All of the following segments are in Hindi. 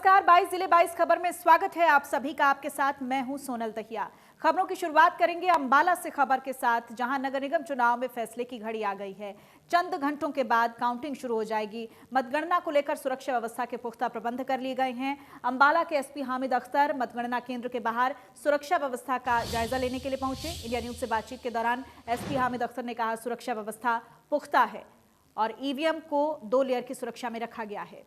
नमस्कार, 22 जिले 22 खबर में स्वागत है आप सभी का। आपके साथ मैं हूं सोनल दहिया। खबरों की शुरुआत करेंगे अंबाला से खबर के साथ, जहां नगर निगम चुनाव में फैसले की घड़ी आ गई है। चंद घंटों के बाद काउंटिंग शुरू हो जाएगी। मतगणना को लेकर सुरक्षा व्यवस्था के पुख्ता प्रबंध कर लिए गए हैं। अंबाला के एसपी हामिद अख्तर मतगणना केंद्र के बाहर सुरक्षा व्यवस्था का जायजा लेने के लिए पहुंचे। इंडिया न्यूज से बातचीत के दौरान एसपी हामिद अख्तर ने कहा, सुरक्षा व्यवस्था पुख्ता है और ईवीएम को 2 लेयर की सुरक्षा में रखा गया है।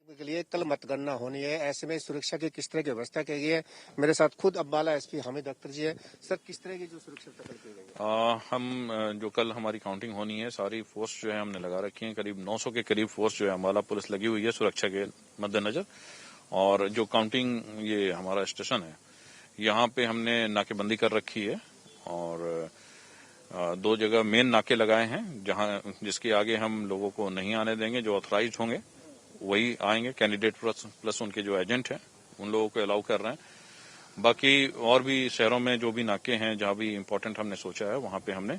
के लिए कल मतगणना होनी है, ऐसे में सुरक्षा की किस तरह की व्यवस्था की गई है। मेरे साथ खुद अम्बाला एसपी हामिद अख्तर जी है। सर, किस तरह की जो सुरक्षा की गई है? हम जो कल हमारी काउंटिंग होनी है, सारी फोर्स जो है हमने लगा रखी है। करीब 900 के करीब फोर्स जो है अम्बाला पुलिस लगी हुई है सुरक्षा के मद्देनजर। और जो काउंटिंग ये हमारा स्टेशन है, यहाँ पे हमने नाकेबंदी कर रखी है और 2 जगह मेन नाके लगाए हैं, जिसके आगे हम लोगों को नहीं आने देंगे। जो ऑथराइज्ड होंगे वही आएंगे, कैंडिडेट प्लस उनके जो एजेंट हैं उन लोगों को अलाउ कर रहे हैं। बाकी और भी शहरों में जो भी नाके हैं, जहां भी इम्पोर्टेंट हमने सोचा है, वहां पे हमने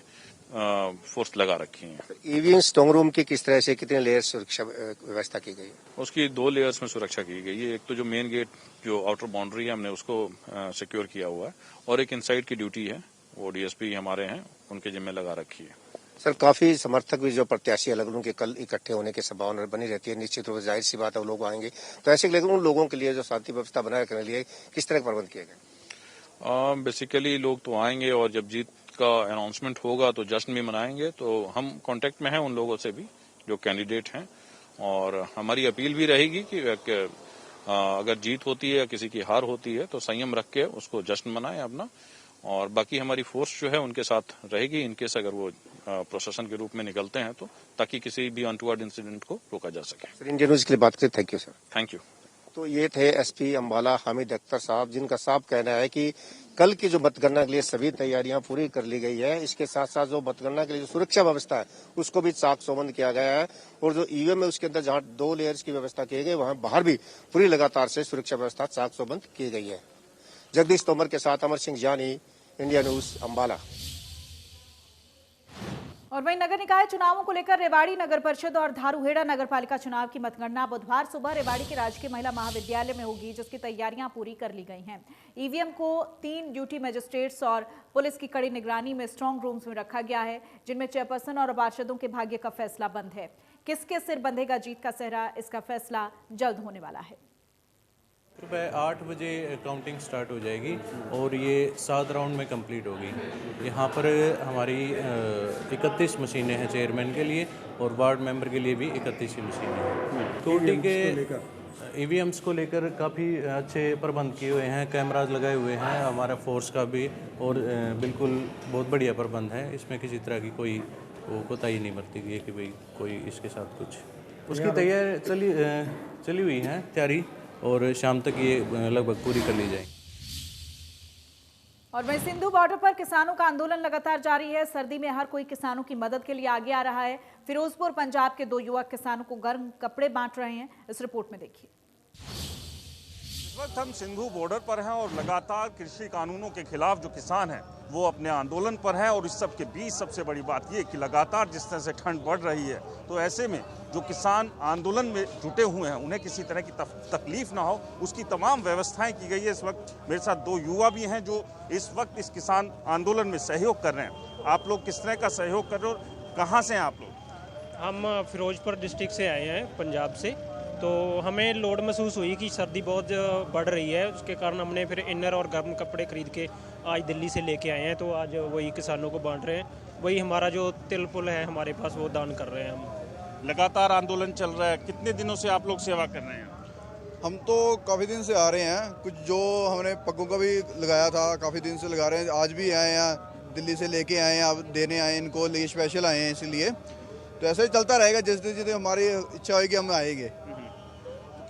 फोर्स लगा रखी है। ईवीएम स्ट्रांग रूम की किस तरह से कितने लेयर सुरक्षा व्यवस्था की गई? उसकी 2 लेयर्स में सुरक्षा की गई है। एक तो जो मेन गेट, जो आउटर बाउंड्री है, हमने उसको सिक्योर किया हुआ है और एक इनसाइड की ड्यूटी है, वो डीएसपी हमारे हैं, उनके जिम्मे लगा रखी है। सर, काफी समर्थक भी जो प्रत्याशी अलग उनके कल इकट्ठे होने की संभावना बनी रहती है। निश्चित रूप से जाहिर सी बात है वो लोग आएंगे, तो ऐसे लेकिन उन लोगों के लिए जो शांति व्यवस्था बनाए रखने के लिए किस तरह का प्रबंध किए गए? बेसिकली लोग तो आएंगे और जब जीत का अनाउंसमेंट होगा तो जश्न भी मनाएंगे। तो हम कांटेक्ट में हैं उन लोगों से भी जो कैंडिडेट हैं, और हमारी अपील भी रहेगी कि अगर जीत होती है या किसी की हार होती है तो संयम रख के उसको जश्न मनाएं अपना। और बाकी हमारी फोर्स जो है उनके साथ रहेगी इनकेस अगर वो प्रोसेशन के रूप में निकलते हैं, तो ताकि किसी भी अनटुवर्ड इंसिडेंट को रोका जा सके। सर, इंडिया न्यूज के लिए बात करें। Thank you sir. Thank you. तो ये थे एसपी अम्बाला हामिद अख्तर साहब, जिनका साफ कहना है कि कल की जो मतगणना के लिए सभी तैयारियां पूरी कर ली गई है। इसके साथ साथ जो मतगणना के लिए जो सुरक्षा व्यवस्था है उसको भी चाक चौबंद किया गया है। और जो ईवीएम है उसके अंदर जहां 2 लेयर्स की व्यवस्था की गई, वहां बाहर भी पूरी लगातार से सुरक्षा व्यवस्था चाक चौबंद की गई है। जगदीश तोमर के साथ अमर सिंह जानी, इंडिया न्यूज अम्बाला। और वहीं नगर निकाय चुनावों को लेकर रेवाड़ी नगर परिषद और धारूहेड़ा नगर पालिका चुनाव की मतगणना बुधवार सुबह रेवाड़ी के राजकीय महिला महाविद्यालय में होगी, जिसकी तैयारियां पूरी कर ली गई हैं। ईवीएम को 3 ड्यूटी मजिस्ट्रेट्स और पुलिस की कड़ी निगरानी में स्ट्रांग रूम्स में रखा गया है, जिनमें चेयरपर्सन और पार्षदों के भाग्य का फैसला बंद है। किसके सिर बंधेगा जीत का सेहरा, इसका फैसला जल्द होने वाला है। सुबह 8 बजे काउंटिंग स्टार्ट हो जाएगी और ये 7 राउंड में कंप्लीट होगी। यहाँ पर हमारी 31 मशीनें हैं चेयरमैन के लिए, और वार्ड मेंबर के लिए भी 31 ही मशीनें हैं। काउंटिंग के ईवीएम्स को लेकर काफ़ी अच्छे प्रबंध किए हुए हैं, कैमराज लगाए हुए हैं हमारा फोर्स का भी, और बिल्कुल बहुत बढ़िया प्रबंध है। इसमें किसी तरह की कोई कोताही नहीं बरती गई कि भाई कोई इसके साथ कुछ। उसकी तैयारी चली हुई है तैयारी, और शाम तक ये लगभग पूरी कर ली जाएगी। और वहीं सिंधु बॉर्डर पर किसानों का आंदोलन लगातार जारी है। सर्दी में हर कोई किसानों की मदद के लिए आगे आ रहा है। फिरोजपुर पंजाब के 2 युवक किसानों को गर्म कपड़े बांट रहे हैं। इस रिपोर्ट में देखिए। इस वक्त हम सिंधु बॉर्डर पर हैं और लगातार कृषि कानूनों के खिलाफ जो किसान हैं वो अपने आंदोलन पर हैं। और इस सब के बीच सबसे बड़ी बात ये कि लगातार जिस तरह से ठंड बढ़ रही है, तो ऐसे में जो किसान आंदोलन में जुटे हुए हैं उन्हें किसी तरह की तकलीफ ना हो, उसकी तमाम व्यवस्थाएं की गई है। इस वक्त मेरे साथ 2 युवा भी हैं जो इस वक्त इस किसान आंदोलन में सहयोग कर रहे हैं। आप लोग किस तरह का सहयोग कर रहे हो, कहाँ से हैं आप लोग? हम फिरोजपुर डिस्ट्रिक्ट से आए हैं, पंजाब से। तो हमें लोड महसूस हुई कि सर्दी बहुत बढ़ रही है, उसके कारण हमने फिर इनर और गर्म कपड़े खरीद के आज दिल्ली से लेके आए हैं। तो आज वही किसानों को बांट रहे हैं। वही हमारा जो तिल पुल है हमारे पास, वो दान कर रहे हैं हम। लगातार आंदोलन चल रहा है, कितने दिनों से आप लोग सेवा कर रहे हैं? हम तो काफ़ी दिन से आ रहे हैं। कुछ जो हमने पग्गों का भी लगाया था, काफ़ी दिन से लगा रहे हैं। आज भी आए हैं, दिल्ली से लेके आए हैं, अब देने आए हैं इनको, लिए स्पेशल आए हैं इसलिए। तो ऐसे ही चलता रहेगा, जिस दिन हमारी इच्छा होगी हम आएंगे।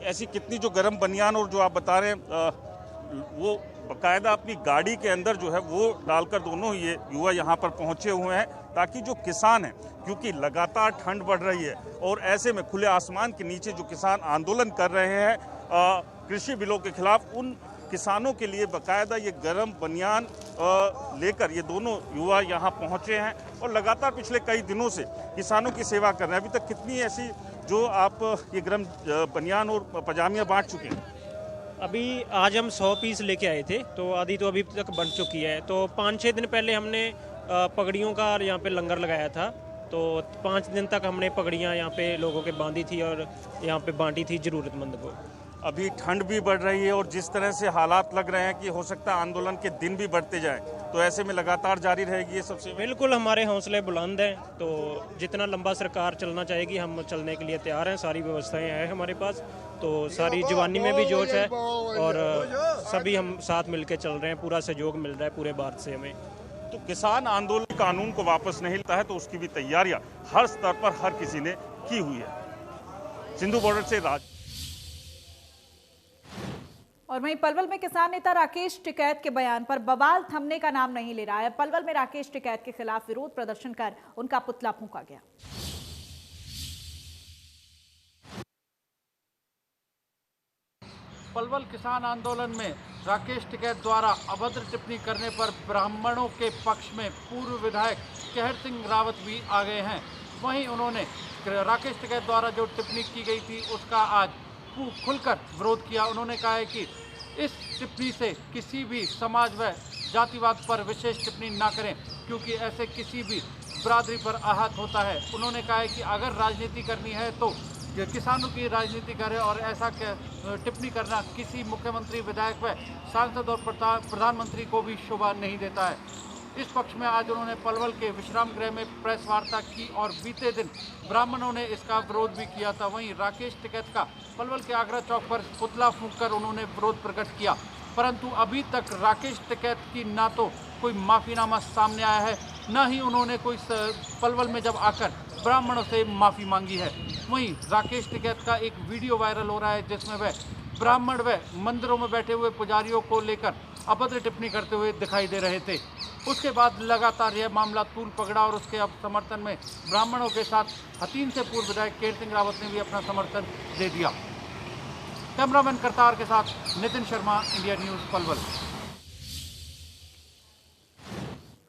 ऐसी कितनी जो गर्म बनियान और जो आप बता रहे हैं वो बाकायदा अपनी गाड़ी के अंदर जो है वो डालकर दोनों ये युवा यहाँ पर पहुँचे हुए हैं, ताकि जो किसान हैं, क्योंकि लगातार ठंड बढ़ रही है और ऐसे में खुले आसमान के नीचे जो किसान आंदोलन कर रहे हैं कृषि बिलों के खिलाफ, उन किसानों के लिए बाकायदा ये गर्म बनियान लेकर ये दोनों युवा यहाँ पहुँचे हैं और लगातार पिछले कई दिनों से किसानों की सेवा कर रहे हैं। अभी तक कितनी ऐसी जो आप ये गर्म बनियान और पजामियाँ बांट चुके हैं? अभी आज हम 100 पीस लेके आए थे, तो आधी तो अभी तक बन चुकी है। तो 5-6 दिन पहले हमने पगड़ियों का यहाँ पे लंगर लगाया था, तो 5 दिन तक हमने पगड़ियाँ यहाँ पे लोगों के बांधी थी और यहाँ पे बांटी थी ज़रूरतमंद को। अभी ठंड भी बढ़ रही है और जिस तरह से हालात लग रहे हैं कि हो सकता है आंदोलन के दिन भी बढ़ते जाएं, तो ऐसे में लगातार जारी रहेगी ये सबसे? बिल्कुल, हमारे हौसले बुलंद हैं, तो जितना लंबा सरकार चलना चाहेगी हम चलने के लिए तैयार हैं। सारी व्यवस्थाएं हैं हमारे पास, तो सारी जवानी में भी जोश है और सभी हम साथ मिलकर चल रहे हैं। पूरा सहयोग मिल रहा है पूरे भारत से हमें। तो किसान आंदोलन कानून को वापस नहीं लेता है, तो उसकी भी तैयारियां हर स्तर पर हर किसी ने की हुई है। सिंधु बॉर्डर से राज। और वहीं पलवल में किसान नेता राकेश टिकैत के बयान पर बवाल थमने का नाम नहीं ले रहा है। पलवल में राकेश टिकैत के खिलाफ विरोध प्रदर्शन कर उनका पुतला फूंका गया। पलवल किसान आंदोलन में राकेश टिकैत द्वारा अभद्र टिप्पणी करने पर ब्राह्मणों के पक्ष में पूर्व विधायक कहर सिंह रावत भी आ गए हैं। वहीं उन्होंने राकेश टिकैत द्वारा जो टिप्पणी की गई थी उसका आज खुलकर विरोध किया। उन्होंने कहा है कि इस टिप्पणी से किसी भी समाज व जातिवाद पर विशेष टिप्पणी ना करें, क्योंकि ऐसे किसी भी बिरादरी पर आहत होता है। उन्होंने कहा है कि अगर राजनीति करनी है तो किसानों की राजनीति करें और ऐसा टिप्पणी करना किसी मुख्यमंत्री, विधायक व सांसद और प्रधानमंत्री को भी शोभा नहीं देता है। इस पक्ष में आज उन्होंने पलवल के विश्राम गृह में प्रेस वार्ता की और बीते दिन ब्राह्मणों ने इसका विरोध भी किया था। वहीं राकेश टिकैत का पलवल के आगरा चौक पर पुतला फूंककर उन्होंने विरोध प्रकट किया, परंतु अभी तक राकेश टिकैत की ना तो कोई माफ़ीनामा सामने आया है, न ही उन्होंने कोई पलवल में जब आकर ब्राह्मणों से माफ़ी मांगी है। वहीं राकेश टिकैत का एक वीडियो वायरल हो रहा है जिसमें वह ब्राह्मण व मंदिरों में बैठे हुए पुजारियों को लेकर अभद्र टिप्पणी करते हुए दिखाई दे रहे थे। उसके बाद लगातार यह मामला तूल पकड़ा और उसके अब समर्थन में ब्राह्मणों के साथ हथीन से पूर्व विधायक कहर सिंह रावत ने भी अपना समर्थन दे दिया। कैमरामैन करतार के साथ नितिन शर्मा, इंडिया न्यूज पलवल।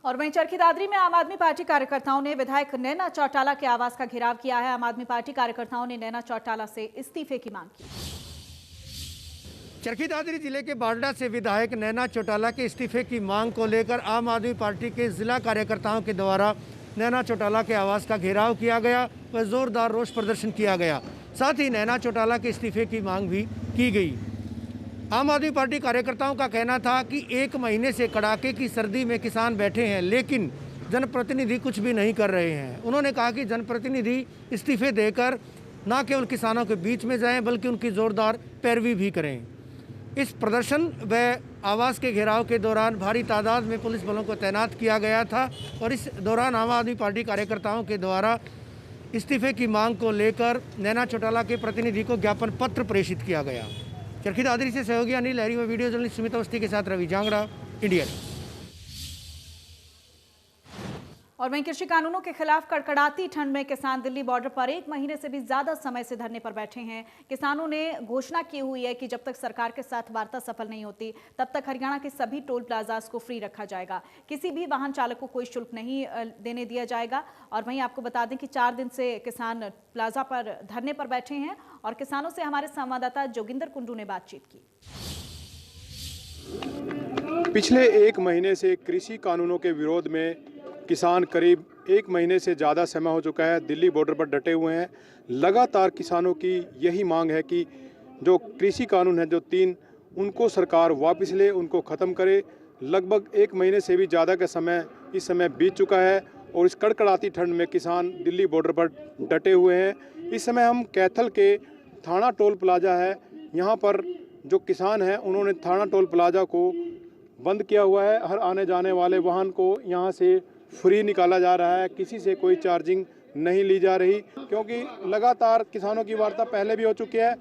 और वहीं चरखी दादरी में आम आदमी पार्टी कार्यकर्ताओं ने विधायक नैना चौटाला के आवास का घेराव किया है। आम आदमी पार्टी कार्यकर्ताओं ने नैना चौटाला से इस्तीफे की मांग की। चरखी दादरी जिले के बारडा से विधायक नैना चौटाला के इस्तीफे की मांग को लेकर आम आदमी पार्टी के जिला कार्यकर्ताओं के द्वारा नैना चौटाला के आवास का घेराव किया गया व जोरदार रोष प्रदर्शन किया गया। साथ ही नैना चौटाला के इस्तीफे की मांग भी की गई। आम आदमी पार्टी कार्यकर्ताओं का कहना था कि 1 महीने से कड़ाके की सर्दी में किसान बैठे हैं, लेकिन जनप्रतिनिधि कुछ भी नहीं कर रहे हैं। उन्होंने कहा कि जनप्रतिनिधि इस्तीफे देकर न केवल किसानों के बीच में जाएं बल्कि उनकी जोरदार पैरवी भी करें। इस प्रदर्शन व आवास के घेराव के दौरान भारी तादाद में पुलिस बलों को तैनात किया गया था और इस दौरान आम आदमी पार्टी कार्यकर्ताओं के द्वारा इस्तीफे की मांग को लेकर नैना चौटाला के प्रतिनिधि को ज्ञापन पत्र प्रेषित किया गया। चरखी दादरी से सहयोगी अनिल लहरी व वीडियो जर्नलिस्ट सुमित अवस्थी के साथ रवि जांगड़ा, इंडिया। और वहीं कृषि कानूनों के खिलाफ कड़कड़ाती ठंड में किसान दिल्ली बॉर्डर पर 1 महीने से भी ज्यादा समय से धरने पर बैठे हैं। किसानों ने घोषणा की हुई है कि जब तक सरकार के साथ वार्ता सफल नहीं होती तब तक हरियाणा के सभी टोल प्लाजास को फ्री रखा जाएगा। किसी भी वाहन चालक को कोई शुल्क नहीं देने दिया जाएगा। और वहीं आपको बता दें कि 4 दिन से किसान प्लाजा पर धरने पर बैठे हैं और किसानों से हमारे संवाददाता जोगिंदर कुंडू ने बातचीत की। पिछले 1 महीने से कृषि कानूनों के विरोध में किसान करीब 1 महीने से ज़्यादा समय हो चुका है दिल्ली बॉर्डर पर डटे हुए हैं। लगातार किसानों की यही मांग है कि जो कृषि कानून है जो 3 उनको सरकार वापस ले, उनको ख़त्म करे। लगभग 1 महीने से भी ज़्यादा का समय इस समय बीत चुका है और इस कड़कड़ाती ठंड में किसान दिल्ली बॉर्डर पर डटे हुए हैं। इस समय हम कैथल के थाना टोल प्लाजा है, यहाँ पर जो किसान हैं उन्होंने थाना टोल प्लाजा को बंद किया हुआ है। हर आने जाने वाले वाहन को यहाँ से फ्री निकाला जा रहा है, किसी से कोई चार्जिंग नहीं ली जा रही, क्योंकि लगातार किसानों की वार्ता पहले भी हो चुकी है।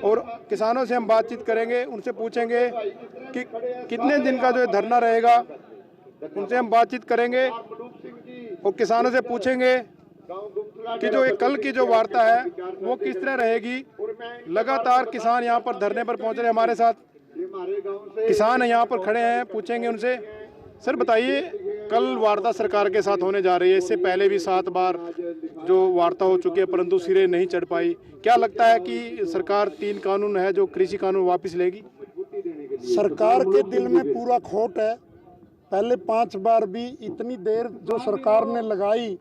और किसानों से हम बातचीत करेंगे, उनसे पूछेंगे कि कितने दिन का जो धरना रहेगा, उनसे हम बातचीत करेंगे और किसानों से पूछेंगे कि जो ये कल की जो वार्ता है वो किस तरह रहेगी। लगातार किसान यहाँ पर धरने पर पहुँच रहे हैं। हमारे साथ किसान यहाँ पर खड़े हैं, पूछेंगे उनसे। सर बताइए, कल वार्ता सरकार के साथ होने जा रही है, इससे पहले भी 7 बार जो वार्ता हो चुकी है परंतु सिरे नहीं चढ़ पाई। क्या लगता है कि सरकार 3 कानून है जो कृषि कानून वापस लेगी? सरकार के दिल में पूरा खोट है। पहले 5 बार भी इतनी देर जो सरकार ने लगाई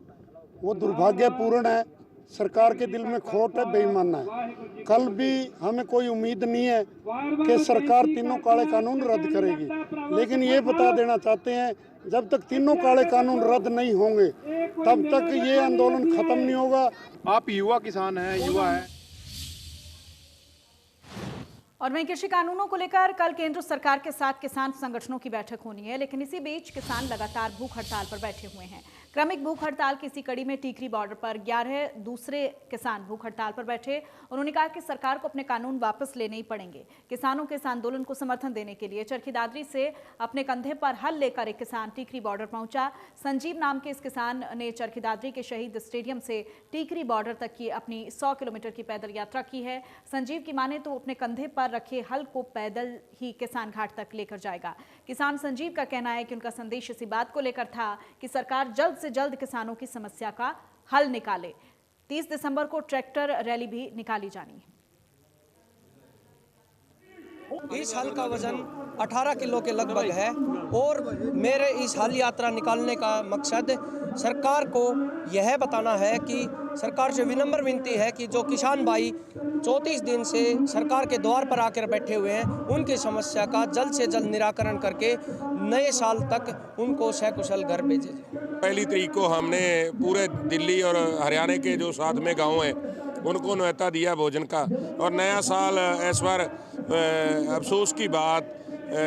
वो दुर्भाग्यपूर्ण है। सरकार के दिल में खोट है, बेईमाना है। कल भी हमें कोई उम्मीद नहीं है कि सरकार तीनों काले कानून रद्द करेगी, लेकिन ये बता देना चाहते हैं जब तक तीनों काले कानून रद्द नहीं होंगे तब तक ये आंदोलन खत्म नहीं होगा। आप युवा किसान हैं, युवा हैं। और वहीं कृषि कानूनों को लेकर कल केंद्र सरकार के साथ किसान संगठनों की बैठक होनी है, लेकिन इसी बीच किसान लगातार भूख हड़ताल पर बैठे हुए हैं। क्रमिक भूख हड़ताल की इसी कड़ी में टीकरी बॉर्डर पर 11 दूसरे किसान भूख हड़ताल पर बैठे। उन्होंने कहा कि सरकार को अपने कानून वापस लेने ही पड़ेंगे। किसानों के इस आंदोलन को समर्थन देने के लिए चरखी दादरी से अपने कंधे पर हल लेकर एक किसान टीकरी बॉर्डर पहुंचा। संजीव नाम के इस किसान ने चरखी दादरी के शहीद स्टेडियम से टीकरी बॉर्डर तक की अपनी 100 किलोमीटर की पैदल यात्रा की है। संजीव की माने तो अपने कंधे पर रखे हल को पैदल ही किसान घाट तक लेकर जाएगा। किसान संजीव का कहना है कि उनका संदेश इसी बात को लेकर था कि सरकार जल्द से जल्द किसानों की समस्या का हल निकाले। 30 दिसंबर को ट्रैक्टर रैली भी निकाली जानी है। इस हल का वजन 18 किलो के लगभग है और मेरे इस हल यात्रा निकालने का मकसद सरकार को यह बताना है कि सरकार से विनम्र विनती है कि जो किसान भाई 34 दिन से सरकार के द्वार पर आकर बैठे हुए हैं उनकी समस्या का जल्द से जल्द निराकरण करके नए साल तक उनको सकुशल घर भेजे जाए। 1 तारीख को हमने पूरे दिल्ली और हरियाणा के जो साथ में गांव हैं उनको न्योता दिया भोजन का। और नया साल इस बार अफसोस की बात,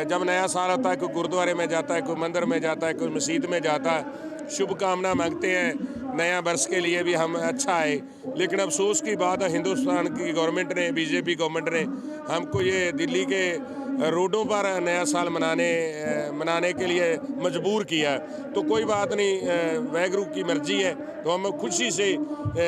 जब नया साल आता है कोई गुरुद्वारे में जाता है, कोई मंदिर में जाता है, कोई मस्जिद में जाता है, शुभकामना मांगते हैं नया वर्ष के लिए भी हम अच्छा आए। लेकिन अफसोस की बात है हिंदुस्तान की गवर्नमेंट ने, बीजेपी गवर्नमेंट ने हमको ये दिल्ली के रोडों पर नया साल मनाने के लिए मजबूर किया। तो कोई बात नहीं, वाहिगुरू की मर्जी है, तो हम खुशी से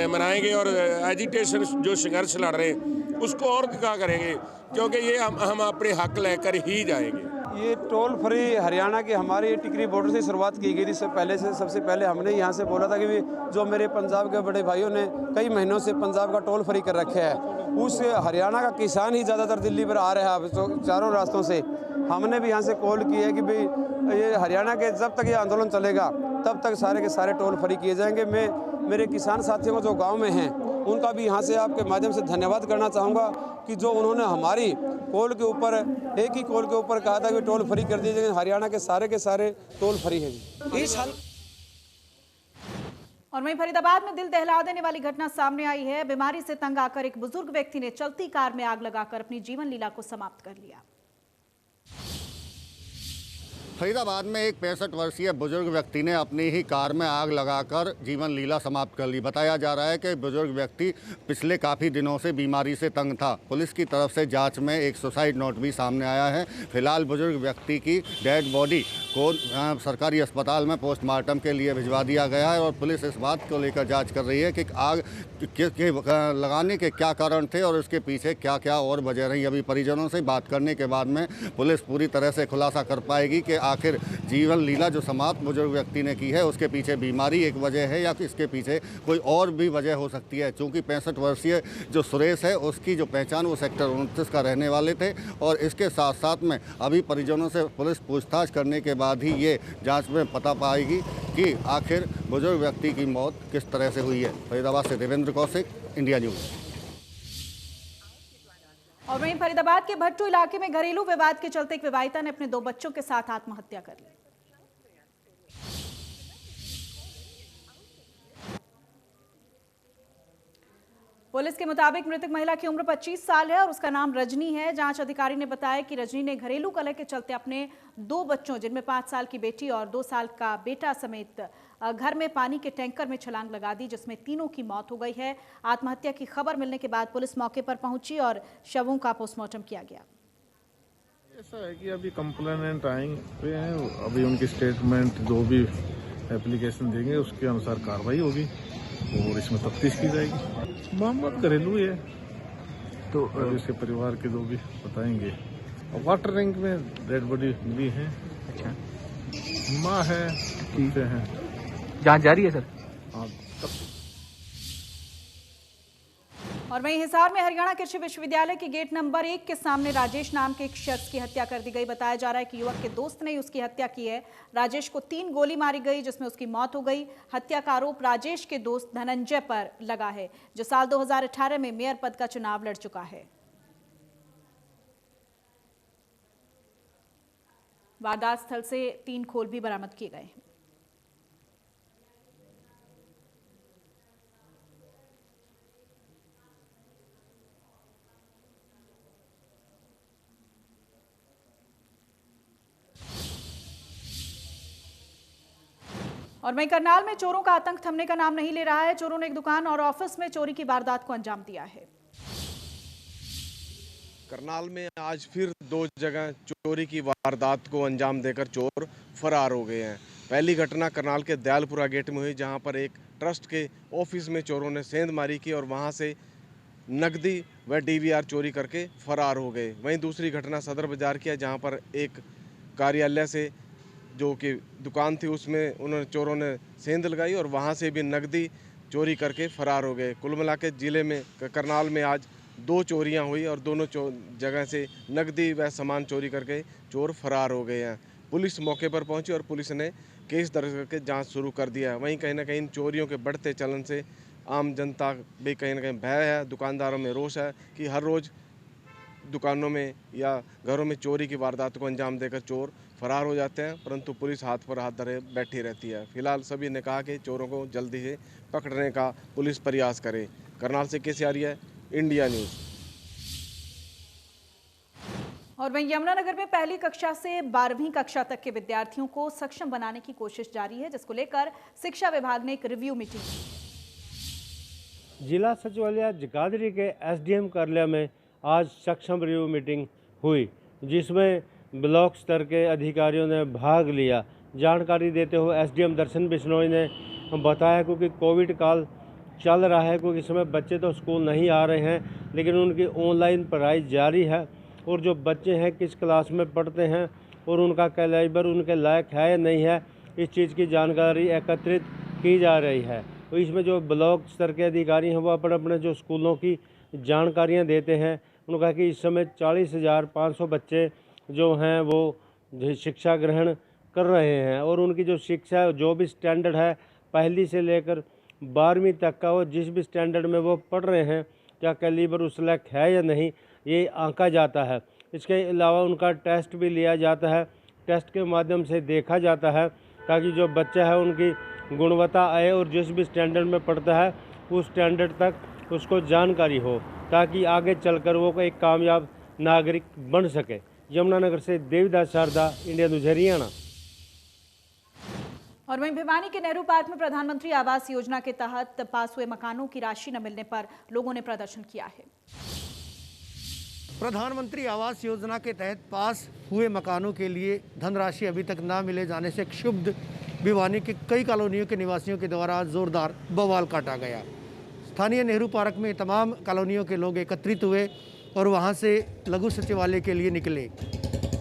मनाएंगे और एजिटेशन जो संघर्ष लड़ रहे हैं उसको और क्या करेंगे, क्योंकि ये हम अपने हक लेकर ही जाएंगे। ये टोल फ्री हरियाणा की हमारी टिकरी बॉर्डर से शुरुआत की गई थी। सबसे पहले हमने यहाँ से बोला था कि जो मेरे पंजाब के बड़े भाइयों ने कई महीनों से पंजाब का टोल फ्री कर रखा है, उस हरियाणा का किसान ही ज़्यादातर दिल्ली पर आ रहा है तो चारों रास्तों से। हमने भी यहाँ से कॉल की है कि भाई ये हरियाणा के जब तक ये आंदोलन चलेगा तब तक सारे के सारे टोल फ्री किए जाएंगे। मैं मेरे किसान साथियों को जो गाँव में हैं उनका भी यहाँ से आपके माध्यम से धन्यवाद करना चाहूँगा कि जो उन्होंने हमारी कॉल के ऊपर एक ही कॉल के ऊपर कहा था कि टोल फ्री कर दिए जाएंगे। हरियाणा के सारे टोल फ्री है इस हाल। और वहीं फरीदाबाद में दिल दहला देने वाली घटना सामने आई है। बीमारी से तंग आकर एक बुजुर्ग व्यक्ति ने चलती कार में आग लगाकर अपनी जीवन लीला को समाप्त कर लिया। फरीदाबाद में एक 65 वर्षीय बुजुर्ग व्यक्ति ने अपनी ही कार में आग लगाकर जीवन लीला समाप्त कर ली। बताया जा रहा है कि बुजुर्ग व्यक्ति पिछले काफ़ी दिनों से बीमारी से तंग था। पुलिस की तरफ से जांच में एक सुसाइड नोट भी सामने आया है। फिलहाल बुजुर्ग व्यक्ति की डेड बॉडी को सरकारी अस्पताल में पोस्टमार्टम के लिए भिजवा दिया गया है और पुलिस इस बात को लेकर जाँच कर रही है कि आग के लगाने के क्या कारण थे और उसके पीछे क्या क्या और वजह रही। अभी परिजनों से बात करने के बाद में पुलिस पूरी तरह से खुलासा कर पाएगी कि आखिर जीवन लीला जो समाप्त बुजुर्ग व्यक्ति ने की है उसके पीछे बीमारी एक वजह है या इसके पीछे कोई और भी वजह हो सकती है। चूँकि 65 वर्षीय जो सुरेश है उसकी जो पहचान वो सेक्टर 29 का रहने वाले थे और इसके साथ साथ में अभी परिजनों से पुलिस पूछताछ करने के बाद ही ये जाँच में पता पाएगी कि आखिर बुजुर्ग व्यक्ति की मौत किस तरह से हुई है। फरीदाबाद से देवेंद्र कौशिक, इंडिया न्यूज़। और वहीं फरीदाबाद के भट्टू इलाके में घरेलू विवाद के चलते एक विवाहिता ने अपने 2 बच्चों के साथ आत्महत्या कर ली। पुलिस के मुताबिक मृतक महिला की उम्र 25 साल है और उसका नाम रजनी है। जांच अधिकारी ने बताया कि रजनी ने घरेलू कलह के चलते अपने 2 बच्चों जिनमें 5 साल की बेटी और 2 साल का बेटा समेत घर में पानी के टैंकर में छलांग लगा दी, जिसमें तीनों की मौत हो गई है। आत्महत्या की खबर मिलने के बाद पुलिस मौके पर पहुंची और शवों का पोस्टमार्टम किया गया। ऐसा है कि अभी कंप्लेनेंट आएंगे हैं, अभी उनकी स्टेटमेंट जो भी एप्लीकेशन देंगे उसके अनुसार कार्रवाई होगी और इसमें तफ्तीश की जाएगी। मामला घरेलू है तो इसके परिवार के जो भी बताएंगे वाटर टैंक में डेड बॉडी मिली है। अच्छा, माँ है, कुत्ते हैं। जांच जारी है सर। हाँ, और वहीं हिसार में हरियाणा कृषि विश्वविद्यालय के गेट नंबर 1 के सामने राजेश नाम के एक शख्स की हत्या कर दी गई। बताया जा रहा है कि युवक के दोस्त ने उसकी हत्या की है। राजेश को 3 गोली मारी गई जिसमें उसकी मौत हो गई। हत्या का आरोप राजेश के दोस्त धनंजय पर लगा है, जो साल 2018 में मेयर पद का चुनाव लड़ चुका है। वारदात स्थल से 3 खोल भी बरामद किए गए हैं। और वहीं करनाल में चोरों का आतंक थमने का नाम नहीं ले रहा है। चोरों ने एक दुकान और ऑफिस में चोरी की वारदात को अंजाम दिया है। करनाल में आज फिर 2 जगह चोरी की वारदात को अंजाम देकर चोर फरार हो गए हैं। पहली घटना करनाल के दयालपुरा गेट में हुई, जहां पर एक ट्रस्ट के ऑफिस में चोरों ने सेंधमारी की और वहां से नकदी व डीवीआर चोरी करके फरार हो गए। वहीं दूसरी घटना सदर बाजार की है, जहां पर एक कार्यालय से जो कि दुकान थी उसमें उन्होंने चोरों ने सेंध लगाई और वहां से भी नकदी चोरी करके फरार हो गए। कुल मिला के जिले में करनाल में आज 2 चोरियां हुई और दोनों जगह से नकदी व सामान चोरी करके चोर फरार हो गए हैं। पुलिस मौके पर पहुंची और पुलिस ने केस दर्ज करके जांच शुरू कर दिया है। वहीं कहीं ना कहीं इन चोरियों के बढ़ते चलन से आम जनता भी कहीं ना कहीं भय है, दुकानदारों में रोष है कि हर रोज़ दुकानों में या घरों में चोरी की वारदात को अंजाम देकर चोर फरार हो जाते हैं, परंतु पुलिस हाथ पर हाथ धरे बैठी रहती है। फिलहाल सभी ने कहा कि चोरों को जल्दी से पकड़ने का पुलिस प्रयास करे। करनाल से कैसे आ रही है, इंडिया न्यूज़। और वहीं यमुनानगर में पहली कक्षा से 12वीं कक्षा तक के विद्यार्थियों को सक्षम बनाने की कोशिश जारी है, जिसको लेकर शिक्षा विभाग ने एक रिव्यू मीटिंग की। जिला सचिवालय जगाधरी के एसडीएम कार्यालय में आज सक्षम रिव्यू मीटिंग हुई, जिसमें ब्लॉक स्तर के अधिकारियों ने भाग लिया। जानकारी देते हुए एसडीएम दर्शन बिश्नोई ने बताया क्योंकि कोविड काल चल रहा है, क्योंकि इस समय बच्चे तो स्कूल नहीं आ रहे हैं, लेकिन उनकी ऑनलाइन पढ़ाई जारी है और जो बच्चे हैं किस क्लास में पढ़ते हैं और उनका कैलिबर उनके लायक है या नहीं है, इस चीज़ की जानकारी एकत्रित की जा रही है। तो इसमें जो ब्लॉक स्तर के अधिकारी हैं वो अपने अपने जो स्कूलों की जानकारियां देते हैं। उन्होंने कहा कि इस समय 40,500 बच्चे जो हैं वो शिक्षा ग्रहण कर रहे हैं और उनकी जो शिक्षा जो भी स्टैंडर्ड है पहली से लेकर 12वीं तक का, वो जिस भी स्टैंडर्ड में वो पढ़ रहे हैं क्या कैलिबर उस लायक है या नहीं, ये आंका जाता है। इसके अलावा उनका टेस्ट भी लिया जाता है। टेस्ट के माध्यम से देखा जाता है ताकि जो बच्चा है उनकी गुणवत्ता आए और जिस भी स्टैंडर्ड में पढ़ता है उस स्टैंडर्ड तक उसको जानकारी हो, ताकि आगे चलकर वो एक कामयाब नागरिक बन सके। यमुनानगर से देवीदास शारदा, इंडिया न्यूज़ हरियाणा। और वहीं भिवानी के नेहरू पार्क में प्रधानमंत्री आवास योजना के तहत पास हुए मकानों की राशि न मिलने पर लोगों ने प्रदर्शन किया है। प्रधानमंत्री आवास योजना के तहत पास हुए मकानों के लिए धनराशि अभी तक न मिले जाने से क्षुब्ध भिवानी के कई कॉलोनियों के निवासियों के द्वारा जोरदार बवाल काटा गया। स्थानीय नेहरू पार्क में तमाम कॉलोनियों के लोग एकत्रित हुए और वहां से लघु सचिवालय के लिए निकले।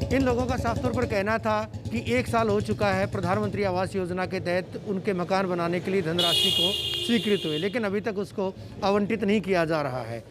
इन लोगों का साफ तौर पर कहना था कि 1 साल हो चुका है प्रधानमंत्री आवास योजना के तहत उनके मकान बनाने के लिए धनराशि को स्वीकृत हुए, लेकिन अभी तक उसको आवंटित नहीं किया जा रहा है।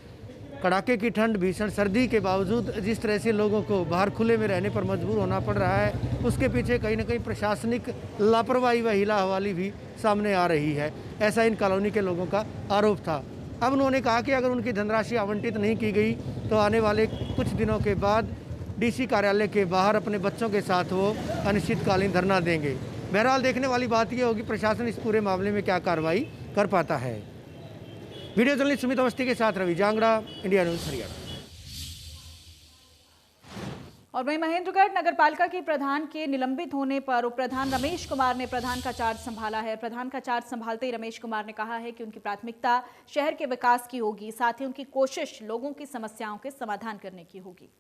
कड़ाके की ठंड, भीषण सर्दी के बावजूद जिस तरह से लोगों को बाहर खुले में रहने पर मजबूर होना पड़ रहा है, उसके पीछे कहीं ना कहीं प्रशासनिक लापरवाही व हिला हवाली भी सामने आ रही है, ऐसा इन कॉलोनी के लोगों का आरोप था। अब उन्होंने कहा कि अगर उनकी धनराशि आवंटित नहीं की गई तो आने वाले कुछ दिनों के बाद डीसी कार्यालय के बाहर अपने बच्चों के साथ वो अनिश्चितकालीन धरना देंगे। बहरहाल देखने वाली बात यह होगी प्रशासन इस पूरे मामले में क्या कार्रवाई कर पाता है। वीडियो जर्नलिस्ट सुमित अवस्थी के साथ रवि जांगड़ा, इंडिया न्यूज़ हरियाणा। और वहीं महेंद्रगढ़ नगरपालिका के प्रधान के निलंबित होने पर उप प्रधान रमेश कुमार ने प्रधान का चार्ज संभाला है। प्रधान का चार्ज संभालते ही रमेश कुमार ने कहा है कि उनकी प्राथमिकता शहर के विकास की होगी, साथ ही उनकी कोशिश लोगों की समस्याओं के समाधान करने की होगी।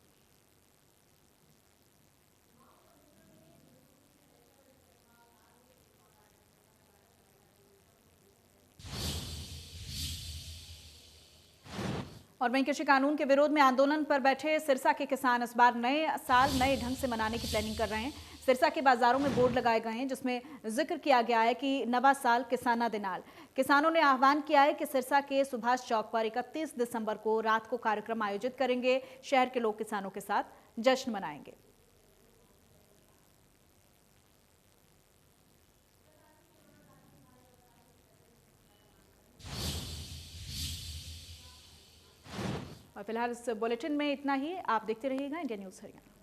और वहीं कृषि कानून के विरोध में आंदोलन पर बैठे सिरसा के किसान इस बार नए साल नए ढंग से मनाने की प्लानिंग कर रहे हैं। सिरसा के बाजारों में बोर्ड लगाए गए हैं जिसमें जिक्र किया गया है कि नवा साल किसाना दिनाल। किसानों ने आह्वान किया है कि सिरसा के सुभाष चौक पर 31 दिसंबर को रात को कार्यक्रम आयोजित करेंगे। शहर के लोग किसानों के साथ जश्न मनाएंगे। और फिलहाल इस बुलेटिन में इतना ही। आप देखते रहिएगा इंडिया न्यूज़ हरियाणा।